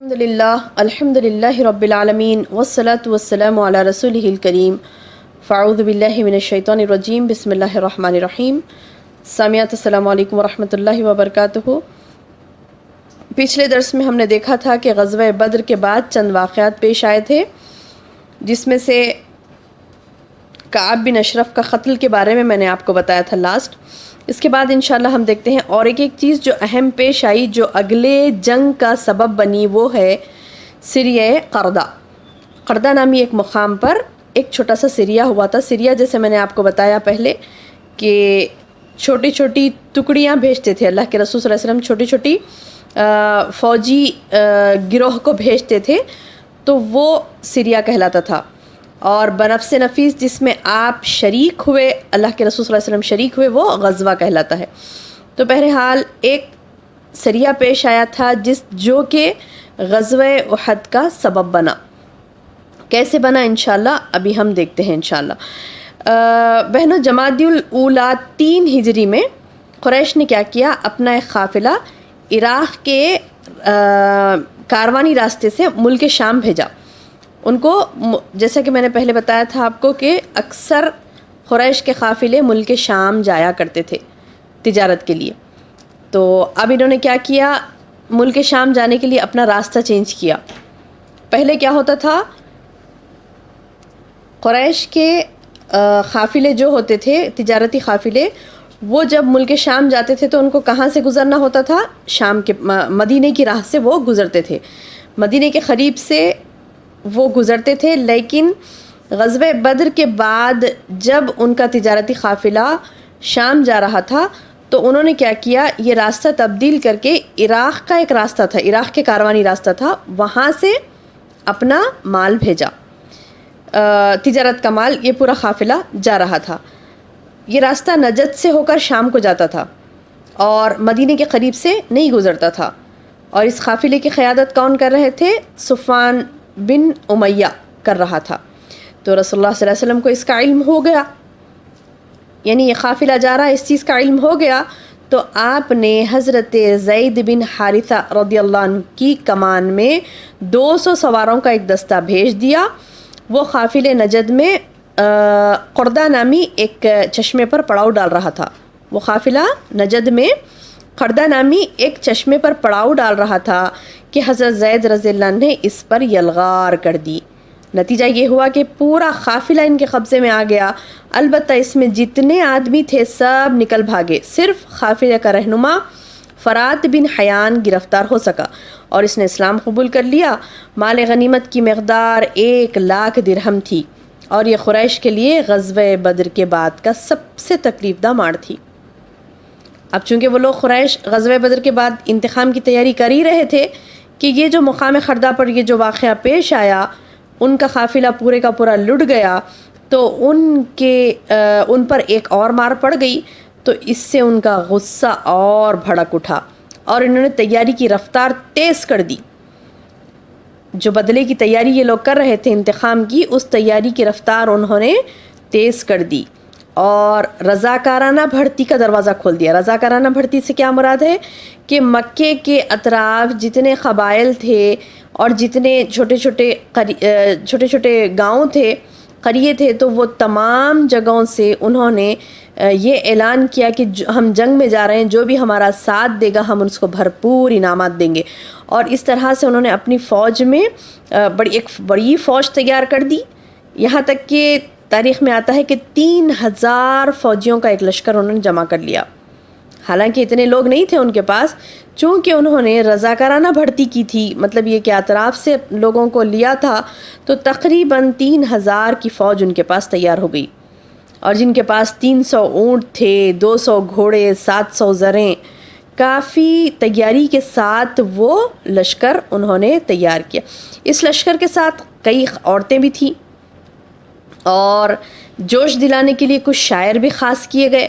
الحمدللہ رب العالمین والصلاة والسلام علی رسولہ الکریم فاعوذ باللہ من الشیطان الرجیم بسم اللہ الرحمن الرحیم۔ سامعات السلام علیکم ورحمۃ اللہ وبرکاتہ۔ پچھلے درس میں ہم نے دیکھا تھا کہ غزوہ بدر کے بعد چند واقعات پیش آئے تھے، جس میں سے کعب بن اشرف کا قتل کے بارے میں نے آپ کو بتایا تھا لاسٹ۔ اس کے بعد انشاءاللہ ہم دیکھتے ہیں اور ایک چیز جو اہم پیش آئی، جو اگلے جنگ کا سبب بنی، وہ ہے سریہ قردہ۔ قردہ نامی ایک مقام پر ایک چھوٹا سا سریہ ہوا تھا۔ سریہ جیسے میں نے آپ کو بتایا پہلے کہ چھوٹی چھوٹی ٹکڑیاں بھیجتے تھے اللہ کے رسول صلی اللہ علیہ وسلم، چھوٹی چھوٹی فوجی گروہ کو بھیجتے تھے، تو وہ سریہ کہلاتا تھا۔ اور بنفس نفیس جس میں آپ شریک ہوئے، اللہ کے رسول صلی اللہ علیہ وسلم شریک ہوئے، وہ غزوہ کہلاتا ہے۔ تو بہرحال ایک سریہ پیش آیا تھا جو کہ غزوہ احد کا سبب بنا۔ کیسے بنا انشاءاللہ ابھی ہم دیکھتے ہیں انشاءاللہ۔ بہنوں، جمادی الاولیٰ 3 ہجری میں قریش نے کیا کیا، اپنا ایک قافلہ عراق کے کاروانی راستے سے ملک شام بھیجا۔ ان کو جیسا کہ میں نے پہلے بتایا تھا آپ کو کہ اکثر قریش کے قافلے ملک شام جایا کرتے تھے تجارت کے لیے۔ تو اب انہوں نے کیا کیا، ملک شام جانے کے لیے اپنا راستہ چینج کیا۔ پہلے کیا ہوتا تھا، قریش کے قافلے جو ہوتے تھے تجارتی قافلے، وہ جب ملک شام جاتے تھے تو ان کو کہاں سے گزرنا ہوتا تھا، شام کے مدینے کی راہ سے وہ گزرتے تھے، مدینے کے قریب سے وہ گزرتے تھے۔ لیکن غزوہ بدر کے بعد جب ان کا تجارتی قافلہ شام جا رہا تھا تو انہوں نے کیا کیا، یہ راستہ تبدیل کر کے عراق کا ایک راستہ تھا، عراق کے کاروانی راستہ تھا، وہاں سے اپنا مال بھیجا، تجارت کا مال، یہ پورا قافلہ جا رہا تھا۔ یہ راستہ نجد سے ہو کر شام کو جاتا تھا اور مدینے کے قریب سے نہیں گزرتا تھا۔ اور اس قافلے کی قیادت کون کر رہے تھے، صفوان بن امیہ کر رہا تھا۔ تو رسول اللہ صلی اللہ علیہ وسلم کو اس کا علم ہو گیا، یعنی یہ قافلہ جا رہا ہے، اس چیز کا علم ہو گیا، تو آپ نے حضرت زید بن حارثہ رضی اللہ عنہ کی کمان میں 200 سواروں کا ایک دستہ بھیج دیا۔ وہ قافلے نجد میں قردہ نامی ایک چشمے پر پڑاؤ ڈال رہا تھا۔ وہ قافلہ نجد میں قردہ نامی ایک چشمے پر پڑاؤ ڈال رہا تھا کہ حضرت زید رضی اللہ عنہ نے اس پر یلغار کر دی۔ نتیجہ یہ ہوا کہ پورا قافلہ ان کے قبضے میں آ گیا، البتہ اس میں جتنے آدمی تھے سب نکل بھاگے، صرف قافلے کا رہنما فرات بن حیان گرفتار ہو سکا اور اس نے اسلام قبول کر لیا۔ مال غنیمت کی مقدار 1,00,000 درہم تھی اور یہ قریش کے لیے غزوہ بدر کے بعد کا سب سے تکلیف دہ مار تھی۔ اب چونکہ وہ لوگ قریش غزوہ بدر کے بعد انتقام کی تیاری کر ہی رہے تھے کہ یہ جو مقام خردہ پر یہ جو واقعہ پیش آیا، ان کا قافلہ پورے کا پورا لٹ گیا، تو ان پر ایک اور مار پڑ گئی، تو اس سے ان کا غصہ اور بھڑک اٹھا اور انہوں نے تیاری کی رفتار تیز کر دی۔ جو بدلے کی تیاری یہ لوگ کر رہے تھے انتقام کی، اس تیاری کی رفتار انہوں نے تیز کر دی اور رضاکارانہ بھرتی کا دروازہ کھول دیا۔ رضاکارانہ بھرتی سے کیا مراد ہے کہ مکے کے اطراف جتنے قبائل تھے اور جتنے چھوٹے چھوٹے گاؤں تھے، قریے تھے، تو وہ تمام جگہوں سے انہوں نے یہ اعلان کیا کہ ہم جنگ میں جا رہے ہیں، جو بھی ہمارا ساتھ دے گا ہم اس کو بھرپور انعامات دیں گے۔ اور اس طرح سے انہوں نے اپنی فوج میں ایک بڑی فوج تیار کر دی، یہاں تک کہ تاریخ میں آتا ہے کہ 3,000 فوجیوں کا ایک لشکر انہوں نے جمع کر لیا۔ حالانکہ اتنے لوگ نہیں تھے ان کے پاس، چونکہ انہوں نے رضاکارانہ بھرتی کی تھی، مطلب یہ کہ اطراف سے لوگوں کو لیا تھا، تو تقریباً 3,000 کی فوج ان کے پاس تیار ہو گئی، اور جن کے پاس 300 اونٹ تھے، 200 گھوڑے، 700 زریں، کافی تیاری کے ساتھ وہ لشکر انہوں نے تیار کیا۔ اس لشکر کے ساتھ کئی عورتیں بھی تھیں اور جوش دلانے کے لیے کچھ شاعر بھی خاص کیے گئے،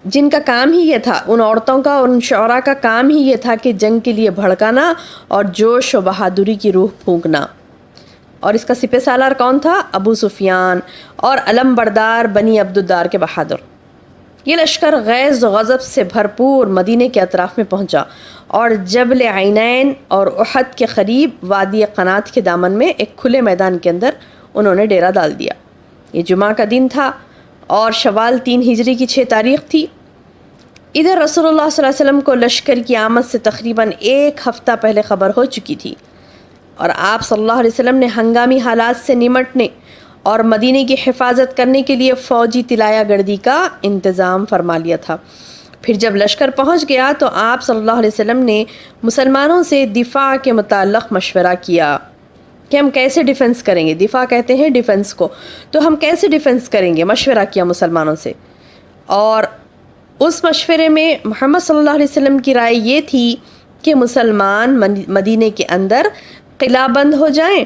جن کا کام ہی یہ تھا، ان عورتوں کا اور ان شعراء کا کام ہی یہ تھا کہ جنگ کے لیے بھڑکانا اور جوش و بہادری کی روح پھونکنا۔ اور اس کا سپہ سالار کون تھا، ابو سفیان اور علم بردار بنی عبدالدار کے بہادر۔ یہ لشکر غیظ و غضب سے بھرپور مدینے کے اطراف میں پہنچا اور جبل عینین اور احد کے قریب وادی قنات کے دامن میں ایک کھلے میدان کے اندر انہوں نے ڈیرا ڈال دیا۔ یہ جمعہ کا دن تھا اور شوال 3 ہجری کی 6 تاریخ تھی۔ ادھر رسول اللہ صلی اللہ علیہ وسلم کو لشکر کی آمد سے تقریباً 1 ہفتہ پہلے خبر ہو چکی تھی، اور آپ صلی اللہ علیہ وسلم نے ہنگامی حالات سے نمٹنے اور مدینے کی حفاظت کرنے کے لیے فوجی طلایہ گردی کا انتظام فرما لیا تھا۔ پھر جب لشکر پہنچ گیا تو آپ صلی اللہ علیہ وسلم نے مسلمانوں سے دفاع کے متعلق مشورہ کیا کہ ہم کیسے ڈیفنس کریں گے۔ دفاع کہتے ہیں ڈیفنس کو، تو ہم کیسے ڈیفنس کریں گے، مشورہ کیا مسلمانوں سے۔ اور اس مشورے میں محمد صلی اللہ علیہ وسلم کی رائے یہ تھی کہ مسلمان مدینے کے اندر قلعہ بند ہو جائیں،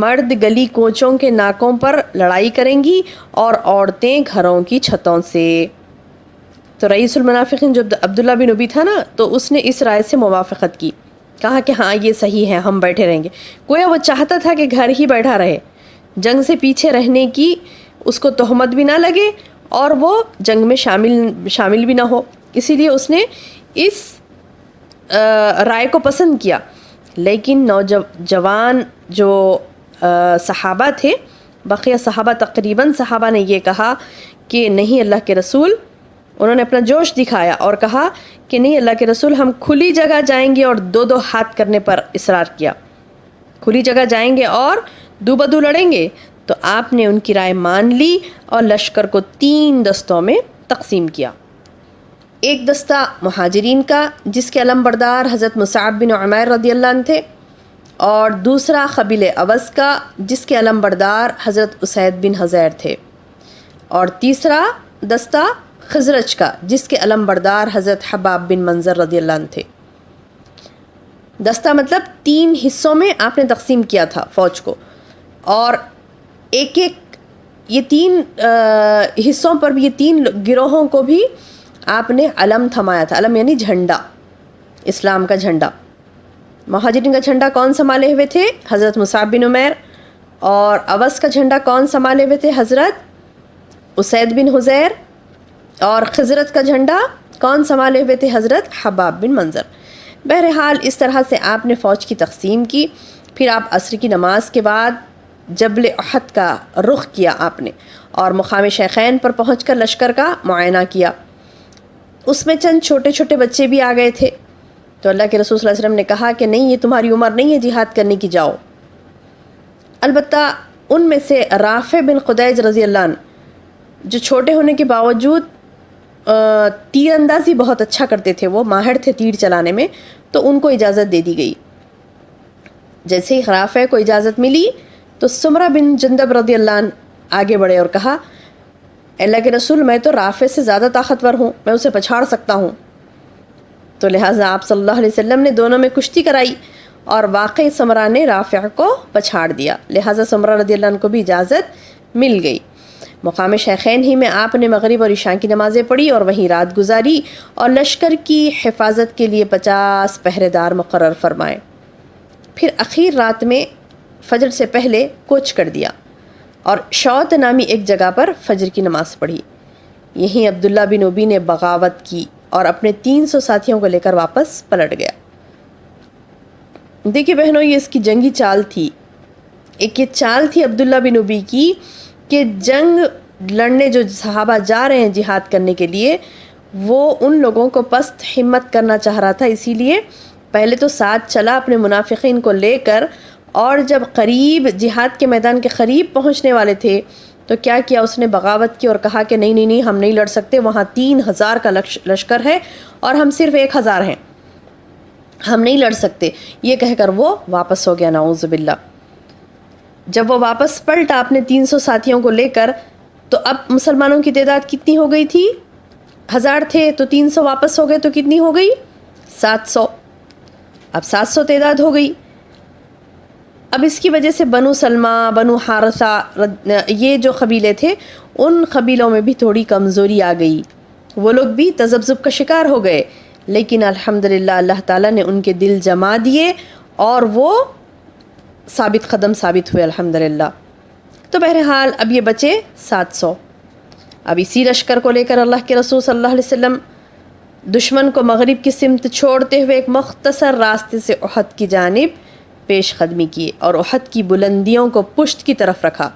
مرد گلی کوچوں کے ناکوں پر لڑائی کریں گی اور عورتیں گھروں کی چھتوں سے۔ تو رئیس المنافقین جو عبداللہ بن ابی تھا نا، تو اس نے اس رائے سے موافقت کی، کہا کہ ہاں یہ صحیح ہے، ہم بیٹھے رہیں گے۔ گویا وہ چاہتا تھا کہ گھر ہی بیٹھا رہے، جنگ سے پیچھے رہنے کی اس کو تہمت بھی نہ لگے اور وہ جنگ میں شامل بھی نہ ہو، اسی لیے اس نے اس رائے کو پسند کیا۔ لیکن نوجوان جو صحابہ تھے، بقیہ صحابہ تقریباً صحابہ نے یہ کہا کہ نہیں اللہ کے رسول، انہوں نے اپنا جوش دکھایا اور کہا کہ نہیں اللہ کے رسول، ہم کھلی جگہ جائیں گے، اور 2 ہاتھ کرنے پر اصرار کیا، کھلی جگہ جائیں گے اور دو بدو لڑیں گے۔ تو آپ نے ان کی رائے مان لی اور لشکر کو 3 دستوں میں تقسیم کیا۔ ایک دستہ مہاجرین کا جس کے علم بردار حضرت مصعب بن عمیر رضی اللہ عنہ تھے، اور دوسرا قبیلہ اوس کا جس کے علم بردار حضرت اسید بن حضیر تھے، اور تیسرا دستہ خزرج کا جس کے علم بردار حضرت حباب بن منظر رضی اللہ عنہ تھے۔ دستہ مطلب 3 حصوں میں آپ نے تقسیم کیا تھا فوج کو، اور ایک یہ 3 حصوں پر بھی، یہ 3 گروہوں کو بھی آپ نے علم تھمایا تھا۔ علم یعنی جھنڈا، اسلام کا جھنڈا۔ مہاجرین کا جھنڈا کون سنبھالے ہوئے تھے؟ حضرت مصعب بن عمیر۔ اور اوس کا جھنڈا کون سنبھالے ہوئے تھے؟ حضرت اسید بن حضیر۔ اور خزرت کا جھنڈا کون سنبھالے ہوئے تھے؟ حضرت حباب بن منظر۔ بہرحال اس طرح سے آپ نے فوج کی تقسیم کی۔ پھر آپ عصر کی نماز کے بعد جبل احد کا رخ کیا آپ نے، اور مقام شیخین پر پہنچ کر لشکر کا معائنہ کیا۔ اس میں چند چھوٹے چھوٹے بچے بھی آ گئے تھے، تو اللہ کے رسول صلی اللہ علیہ وسلم نے کہا کہ نہیں، یہ تمہاری عمر نہیں ہے جہاد کرنے کی، جاؤ۔ البتہ ان میں سے رافع بن خدیج رضی اللہ عنہ، جو چھوٹے ہونے کے باوجود تیر اندازی بہت اچھا کرتے تھے، وہ ماہر تھے تیر چلانے میں، تو ان کو اجازت دے دی گئی۔ جیسے ہی رافع کو اجازت ملی تو سمرہ بن جندب رضی اللہ عنہ آگے بڑھے اور کہا، اللہ کے رسول، میں تو رافع سے زیادہ طاقتور ہوں، میں اسے پچھاڑ سکتا ہوں۔ تو لہٰذا آپ صلی اللہ علیہ وسلم نے دونوں میں کشتی کرائی، اور واقعی سمرہ نے رافع کو پچھاڑ دیا، لہٰذا سمرہ رضی اللہ عنہ کو بھی اجازت مل گئی۔ مقام شیخین ہی میں آپ نے مغرب اور عشاء کی نمازیں پڑھی اور وہیں رات گزاری، اور لشکر کی حفاظت کے لیے 50 پہرے دار مقرر فرمائے۔ پھر اخیر رات میں فجر سے پہلے کوچ کر دیا اور شوط نامی ایک جگہ پر فجر کی نماز پڑھی۔ یہیں عبداللہ بن ابی نے بغاوت کی اور اپنے 300 ساتھیوں کو لے کر واپس پلٹ گیا۔ دیکھیے بہنوں، یہ اس کی جنگی چال تھی۔ ایک یہ چال تھی عبداللہ بن ابی کی کہ جنگ لڑنے جو صحابہ جا رہے ہیں جہاد کرنے کے لیے، وہ ان لوگوں کو پست ہمت کرنا چاہ رہا تھا، اسی لیے پہلے تو ساتھ چلا اپنے منافقین کو لے کر، اور جب قریب جہاد کے میدان کے قریب پہنچنے والے تھے تو کیا کیا اس نے؟ بغاوت کی اور کہا کہ نہیں نہیں نہیں، ہم نہیں لڑ سکتے، وہاں 3000 کا لشکر ہے اور ہم صرف 1000 ہیں، ہم نہیں لڑ سکتے، یہ کہہ کر وہ واپس ہو گیا، نعوذ باللہ۔ جب وہ واپس پلٹا اپنے 300 ساتھیوں کو لے کر، تو اب مسلمانوں کی تعداد کتنی ہو گئی تھی؟ 1000 تھے تو 300 واپس ہو گئے تو کتنی ہو گئی؟ 700۔ اب 700 تعداد ہو گئی۔ اب اس کی وجہ سے بنو سلمہ، بنو حارثہ، یہ جو قبیلے تھے، ان قبیلوں میں بھی تھوڑی کمزوری آ گئی، وہ لوگ بھی تذبذب کا شکار ہو گئے، لیکن الحمدللہ اللہ تعالیٰ نے ان کے دل جما دیے اور وہ ثابت قدم ثابت ہوئے الحمدللہ۔ تو بہرحال اب یہ بچے 700۔ اب اسی لشکر کو لے کر اللہ کے رسول صلی اللہ علیہ وسلم دشمن کو مغرب کی سمت چھوڑتے ہوئے ایک مختصر راستے سے احد کی جانب پیش قدمی کی اور احد کی بلندیوں کو پشت کی طرف رکھا.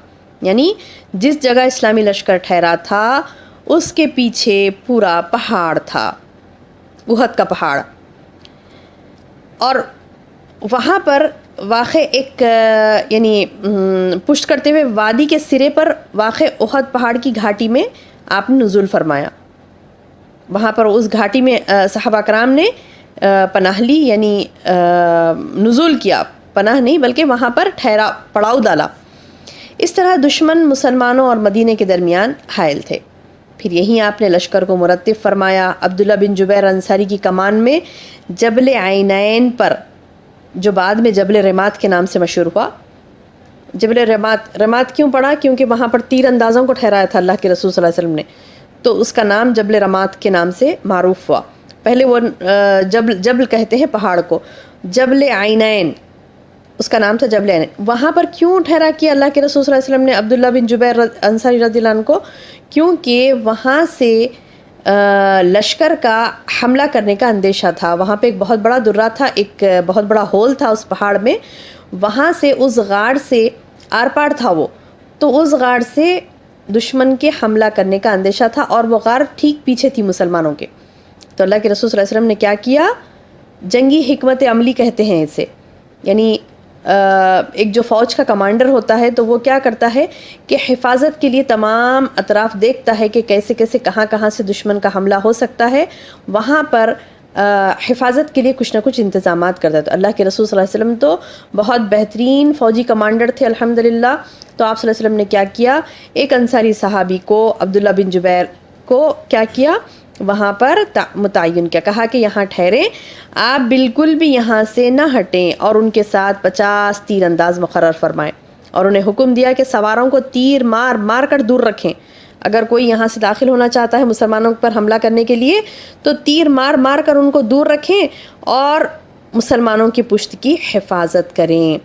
یعنی جس جگہ اسلامی لشکر ٹھہرا تھا اس کے پیچھے پورا پہاڑ تھا، احد کا پہاڑ، اور وہاں پر واقع ایک یعنی پشت کرتے ہوئے وادی کے سرے پر واقع احد پہاڑ کی گھاٹی میں آپ نے نزول فرمایا. وہاں پر اس گھاٹی میں صحابہ کرام نے پناہ لی، یعنی نزول کیا، پناہ نہیں بلکہ وہاں پر پڑاؤ ڈالا. اس طرح دشمن مسلمانوں اور مدینے کے درمیان حائل تھے. پھر یہیں آپ نے لشکر کو مرتب فرمایا. عبداللہ بن جبیر انصاری کی کمان میں جبل عینین پر، جو بعد میں جبل رمات کے نام سے مشہور ہوا. جبل رمات کیوں پڑا؟ کیونکہ وہاں پر تیر اندازوں کو ٹھہرایا تھا اللہ کے رسول صلی اللہ علیہ وسلم نے، تو اس کا نام جبل رمات کے نام سے معروف ہوا. پہلے وہ جبل کہتے ہیں پہاڑ کو. جبل عینین اس کا نام تھا جبل عینین. وہاں پر کیوں ٹھہرا کیا اللہ کے رسول صلی اللہ علیہ وسلم نے عبداللہ بن جبیر انصاری رضی اللہ عنہ کو؟ کیونکہ وہاں سے لشکر کا حملہ کرنے کا اندیشہ تھا. وہاں پہ ایک بہت بڑا درہ تھا، ایک بہت بڑا ہول تھا اس پہاڑ میں، وہاں سے اس غار سے آر پار تھا وہ، تو اس غار سے دشمن کے حملہ کرنے کا اندیشہ تھا، اور وہ غار ٹھیک پیچھے تھی مسلمانوں کے. تو اللہ کے رسول صلی اللہ علیہ وسلم نے کیا کیا؟ جنگی حکمت عملی کہتے ہیں اسے. یعنی ایک جو فوج کا کمانڈر ہوتا ہے تو وہ کیا کرتا ہے کہ حفاظت کے لیے تمام اطراف دیکھتا ہے کہ کیسے کیسے کہاں کہاں سے دشمن کا حملہ ہو سکتا ہے، وہاں پر حفاظت کے لیے کچھ نہ کچھ انتظامات کرتا ہے. تو اللہ کے رسول صلی اللہ علیہ وسلم تو بہت بہترین فوجی کمانڈر تھے الحمدللہ. تو آپ صلی اللہ علیہ وسلم نے کیا کیا؟ ایک انصاری صحابی کو، عبداللہ بن جبیر کو کیا کیا؟ وہاں پر متعین کیا، کہا کہ یہاں ٹھہریں، آپ بالکل بھی یہاں سے نہ ہٹیں، اور ان کے ساتھ 50 تیر انداز مقرر فرمائیں، اور انہیں حکم دیا کہ سواروں کو تیر مار مار کر دور رکھیں. اگر کوئی یہاں سے داخل ہونا چاہتا ہے مسلمانوں پر حملہ کرنے کے لیے تو تیر مار مار کر ان کو دور رکھیں اور مسلمانوں کی پشت کی حفاظت کریں.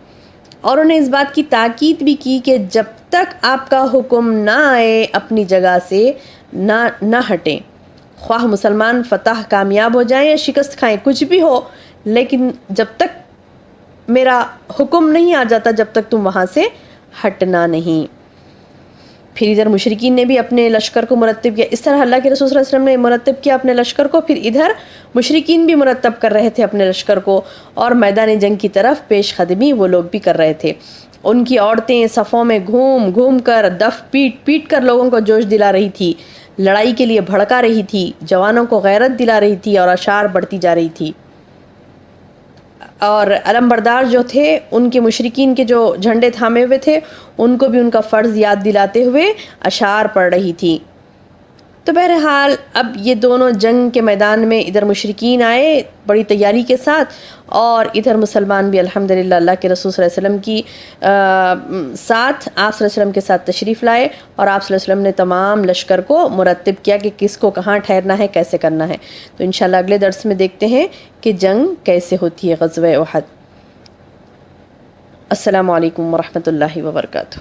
اور انہیں اس بات کی تاکید بھی کی کہ جب تک آپ کا حکم نہ آئے اپنی جگہ سے نہ ہٹیں، خواہ مسلمان فتح کامیاب ہو جائیں یا شکست کھائیں، کچھ بھی ہو، لیکن جب تک میرا حکم نہیں آ جاتا جب تک تم وہاں سے ہٹنا نہیں. پھر ادھر مشرکین نے بھی اپنے لشکر کو مرتب کیا. اس طرح اللہ کے رسول صلی اللہ علیہ وسلم نے مرتب کیا اپنے لشکر کو، پھر ادھر مشرکین بھی مرتب کر رہے تھے اپنے لشکر کو، اور میدان جنگ کی طرف پیش قدمی وہ لوگ بھی کر رہے تھے. ان کی عورتیں صفوں میں گھوم گھوم کر دف پیٹ پیٹ کر لوگوں کو جوش دلا رہی تھی، لڑائی کے لیے بھڑکا رہی تھی، جوانوں کو غیرت دلا رہی تھی، اور اشعار بڑھتی جا رہی تھی. اور علم بردار جو تھے ان کے مشرکین کے جو جھنڈے تھامے ہوئے تھے ان کو بھی ان کا فرض یاد دلاتے ہوئے اشعار پڑھ رہی تھی. تو بہرحال اب یہ دونوں جنگ کے میدان میں ادھر مشرکین آئے بڑی تیاری کے ساتھ، اور ادھر مسلمان بھی الحمدللہ اللہ کے رسول صلی اللہ علیہ وسلم کی ساتھ آپ صلی اللہ علیہ وسلم کے ساتھ تشریف لائے، اور آپ صلی اللہ علیہ وسلم نے تمام لشکر کو مرتب کیا کہ کس کو کہاں ٹھہرنا ہے، کیسے کرنا ہے. تو انشاءاللہ اگلے درس میں دیکھتے ہیں کہ جنگ کیسے ہوتی ہے غزوہ احد. السلام علیکم ورحمۃ اللہ وبرکاتہ.